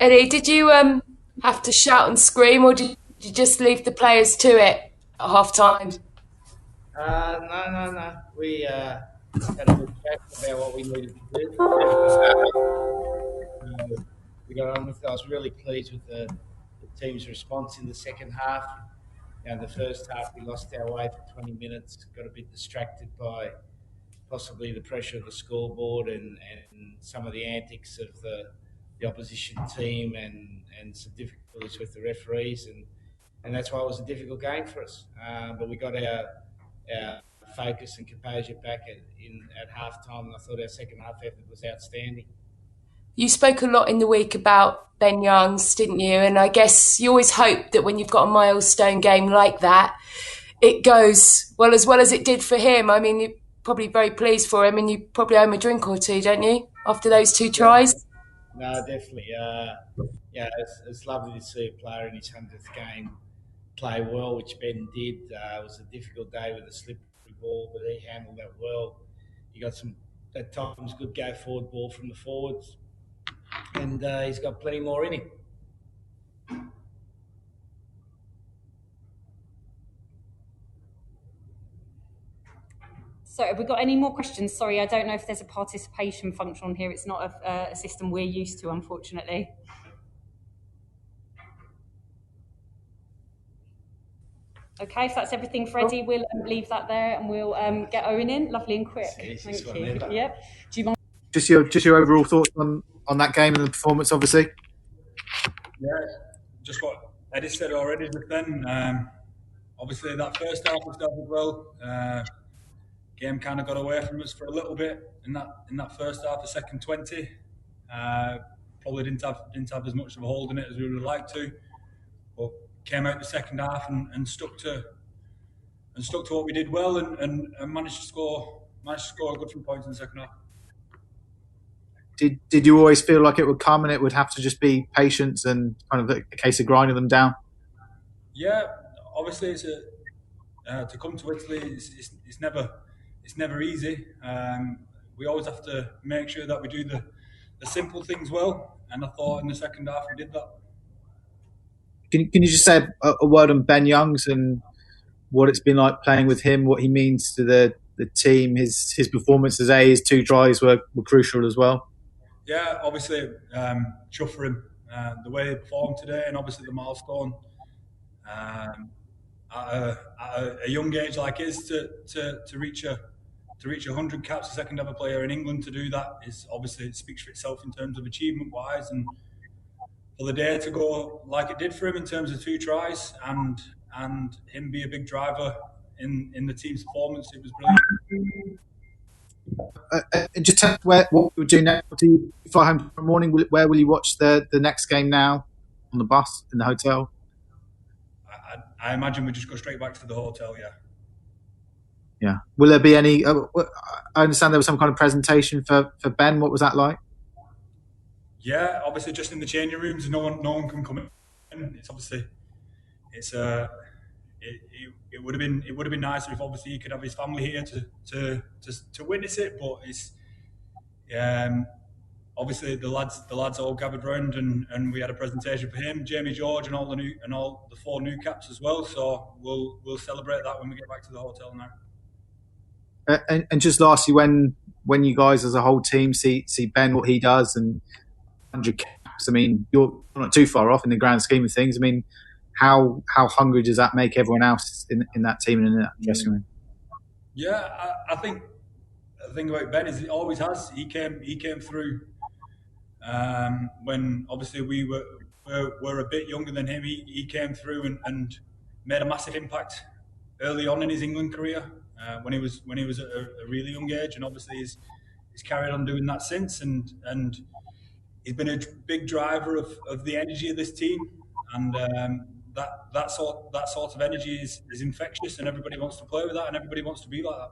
Eddie, did you have to shout and scream, or did you just leave the players to it at half time? No, no, no. We had a good chat about what we needed to do. We got on with it. I was really pleased with the team's response in the second half. In the first half, we lost our way for 20 minutes, got a bit distracted by possibly the pressure of the scoreboard and some of the antics of the opposition team and some difficulties with the referees. And that's why it was a difficult game for us. But we got our focus and composure back at half time, and I thought our second half effort was outstanding. You spoke a lot in the week about Ben Youngs, didn't you? And I guess you always hope that when you've got a milestone game like that, it goes well as it did for him. I mean, you're probably very pleased for him, and you probably owe him a drink or two, don't you, after those two Yeah, tries? no, definitely. Yeah, it's lovely to see a player in his 100th game play well, which Ben did. It was a difficult day with a slippery ball, but he handled that well. He got some, at times, good go forward ball from the forwards, and he's got plenty more in him. So have we got any more questions? Sorry, I don't know if there's a participation function on here. It's not a system we're used to, unfortunately. Okay, if that's everything, Freddie, we'll leave that there and we'll get Owen in. Lovely and quick. Thank you. Yep. Do you mind? Just your overall thoughts on that game and the performance, obviously. Yeah, just what Eddie said already just then. Obviously, that first half we started well. Game kind of got away from us for a little bit in that first half. The second 20, probably didn't have as much of a hold in it as we would have liked to, but came out the second half and stuck to what we did well and managed to score a good few points in the second half. Did you always feel like it would come and it would have to just be patience and kind of a case of grinding them down? Yeah, obviously it's to come to Italy. It's never easy. We always have to make sure that we do the simple things well, and I thought in the second half we did that. Can you just say a word on Ben Youngs and what it's been like playing with him, what he means to the team, his performances, his two tries were crucial as well? Yeah, obviously, chuffed for him. The way he performed today, and obviously the milestone at a young age like his to reach 100 caps, the second ever player in England to do that is obviously, it speaks for itself in terms of achievement wise, and for the day to go like it did for him in terms of two tries and him be a big driver in the team's performance, it was brilliant. Just tell what we're doing now. Do you fly home tomorrow morning? Where will you watch the next game now? On the bus, in the hotel? I imagine we just go straight back to the hotel, yeah. Yeah. Will there be any... I understand there was some kind of presentation for Ben. What was that like? Yeah, obviously just in the changing rooms, no one can come in. It's obviously... It would have been nicer if obviously he could have his family here to witness it, but it's obviously the lads all gathered round and we had a presentation for him, Jamie George, and all the four new caps as well. So we'll celebrate that when we get back to the hotel now. And just lastly, when you guys as a whole team see Ben, what he does, and 100 caps, I mean, you're not too far off in the grand scheme of things. I mean, how hungry does that make everyone else in that team and in that dressing room? Yeah, I think the thing about Ben is he always has. He came through when obviously we were a bit younger than him. He came through and made a massive impact early on in his England career when he was at a really young age, and obviously he's carried on doing that since, and he's been a big driver of the energy of this team, and that sort of energy is infectious, and everybody wants to play with that, and everybody wants to be like that.